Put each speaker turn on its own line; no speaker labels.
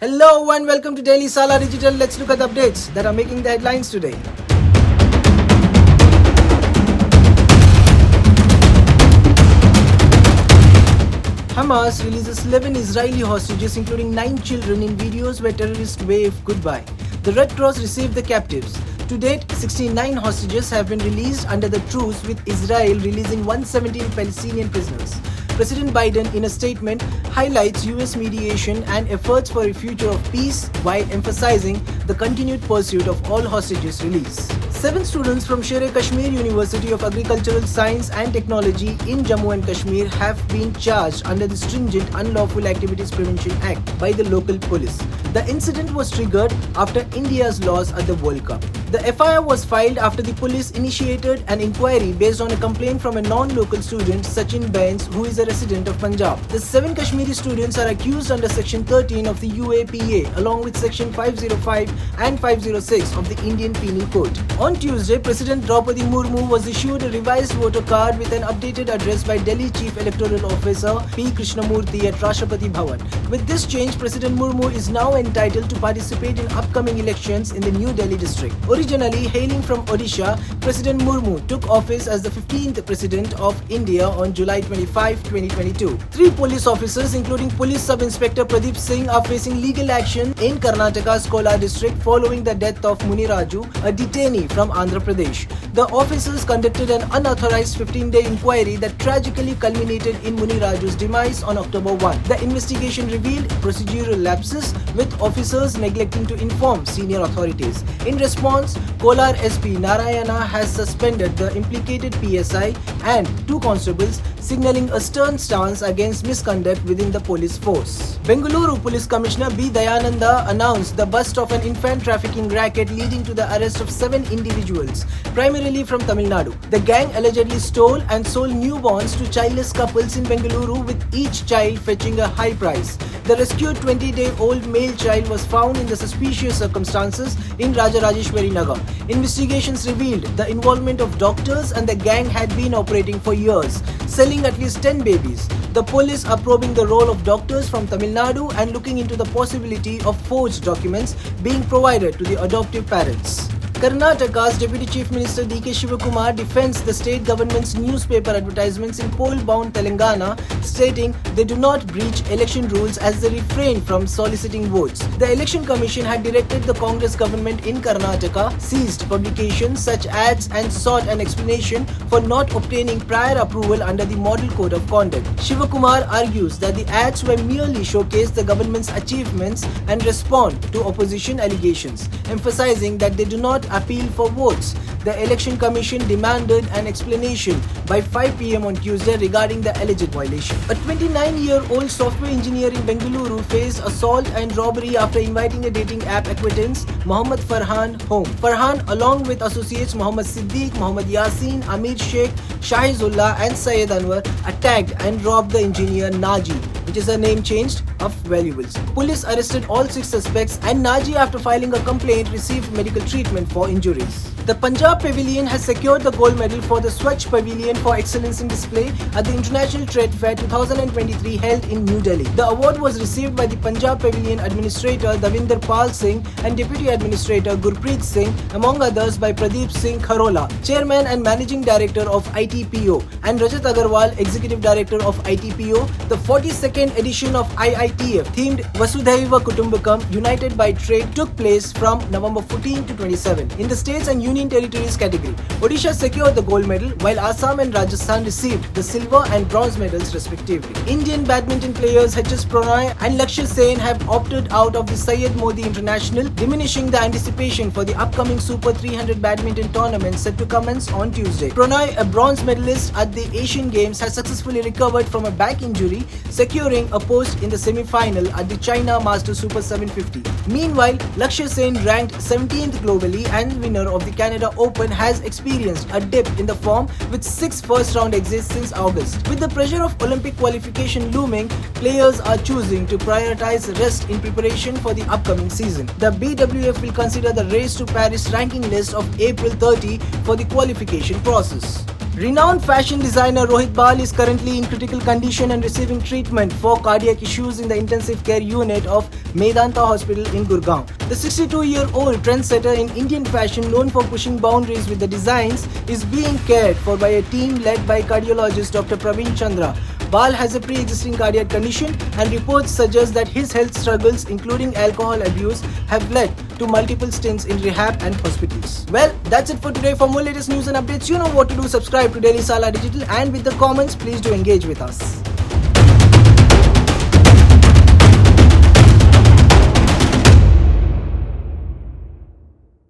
Hello and welcome to Daily Salar Digital. Let's look at the updates that are making the headlines today. Hamas releases 11 Israeli hostages including 9 children in videos where terrorists wave goodbye. The Red Cross received the captives. To date, 69 hostages have been released under the truce, with Israel releasing 117 Palestinian prisoners. President Biden, in a statement, highlights US mediation and efforts for a future of peace while emphasizing the continued pursuit of all hostages release. 7 students from Sher-e-Kashmir University of Agricultural Science and Technology in Jammu and Kashmir have been charged under the stringent Unlawful Activities Prevention Act by the local police. The incident was triggered after India's loss at the World Cup. The FIR was filed after the police initiated an inquiry based on a complaint from a non-local student, Sachin Bains, who is a resident of Punjab. The 7 Kashmiri students are accused under Section 13 of the UAPA along with Section 505 and 506 of the Indian Penal Code. On Tuesday, President Draupadi Murmu was issued a revised voter card with an updated address by Delhi Chief Electoral Officer P. Krishnamurthy at Rashtrapati Bhavan. With this change, President Murmu is now entitled to participate in upcoming elections in the New Delhi district. Originally hailing from Odisha, President Murmu took office as the 15th President of India on July 25, 2022. 3 police officers, including Police Sub-Inspector Pradeep Singh, are facing legal action in Karnataka's Kolar district following the death of Muniraju, a detainee from Andhra Pradesh. The officers conducted an unauthorized 15-day inquiry that tragically culminated in Muniraju's demise on October 1. The investigation revealed procedural lapses, with officers neglecting to inform senior authorities. In response, Kolar SP Narayana has suspended the implicated PSI and 2 constables, signaling a stern stance against misconduct within the police force. Bengaluru Police Commissioner B. Dayananda announced the bust of an infant trafficking racket, leading to the arrest of 7 individuals, primarily from Tamil Nadu. The gang allegedly stole and sold newborns to childless couples in Bengaluru, with each child fetching a high price. The rescued 20-day-old male child was found in the suspicious circumstances in Rajarajeshwari Nagar. Investigations revealed the involvement of doctors, and the gang had been operating for years, selling at least 10 babies. The police are probing the role of doctors from Tamil Nadu and looking into the possibility of forged documents being provided to the adoptive parents. Karnataka's Deputy Chief Minister D.K. Shivakumar defends the state government's newspaper advertisements in poll-bound Telangana, stating they do not breach election rules as they refrain from soliciting votes. The Election Commission had directed the Congress government in Karnataka ceased publications such ads and sought an explanation for not obtaining prior approval under the Model Code of Conduct. Shivakumar argues that the ads were merely showcase the government's achievements and respond to opposition allegations, emphasizing that they do not appeal for votes. The Election Commission demanded an explanation by 5 p.m. on Tuesday regarding the alleged violation. A 29-year-old software engineer in Bengaluru faced assault and robbery after inviting a dating app acquaintance, Mohammad Farhan, home. Farhan, along with associates Mohammad Siddiq, Mohammad Yasin, Amir Sheikh, Shahizullah and Syed Anwar, attacked and robbed the engineer Naji, which is a name changed, of valuables. Police arrested all 6 suspects, and Naji, after filing a complaint, received medical treatment for injuries. The Punjab Pavilion has secured the gold medal for the Swachh Pavilion for Excellence in Display at the International Trade Fair 2023 held in New Delhi. The award was received by the Punjab Pavilion Administrator Davinder Pal Singh and Deputy Administrator Gurpreet Singh, among others by Pradeep Singh Kharola, Chairman and Managing Director of ITPO, and Rajat Agarwal, Executive Director of ITPO. The 42nd edition of IITF themed Vasudhaiva Kutumbakam United by Trade took place from November 14 to 27. In the states and union territories category, Odisha secured the gold medal, while Assam and Rajasthan received the silver and bronze medals respectively. Indian badminton players HS Pranay and Lakshya Sen have opted out of the Syed Modi International, diminishing the anticipation for the upcoming Super 300 badminton tournament set to commence on Tuesday. Pranay, a bronze medalist at the Asian Games, has successfully recovered from a back injury, securing a post in the semi-final at the China Masters Super 750. Meanwhile, Lakshya Sen, ranked 17th globally and winner of the Canada Open, has experienced a dip in the form with 6 first-round exits since August. With the pressure of Olympic qualification looming, players are choosing to prioritize rest in preparation for the upcoming season. The BWF will consider the Race to Paris ranking list of April 30 for the qualification process. Renowned fashion designer Rohit Bal is currently in critical condition and receiving treatment for cardiac issues in the intensive care unit of Medanta Hospital in Gurgaon. The 62-year-old trendsetter in Indian fashion, known for pushing boundaries with the designs, is being cared for by a team led by cardiologist Dr. Praveen Chandra. Bal has a pre-existing cardiac condition, and reports suggest that his health struggles, including alcohol abuse, have led to multiple stints in rehab and hospitals. Well, that's it for today. For more latest news and updates, you know what to do. Subscribe to Daily Salar Digital, and with the comments, please do engage with us.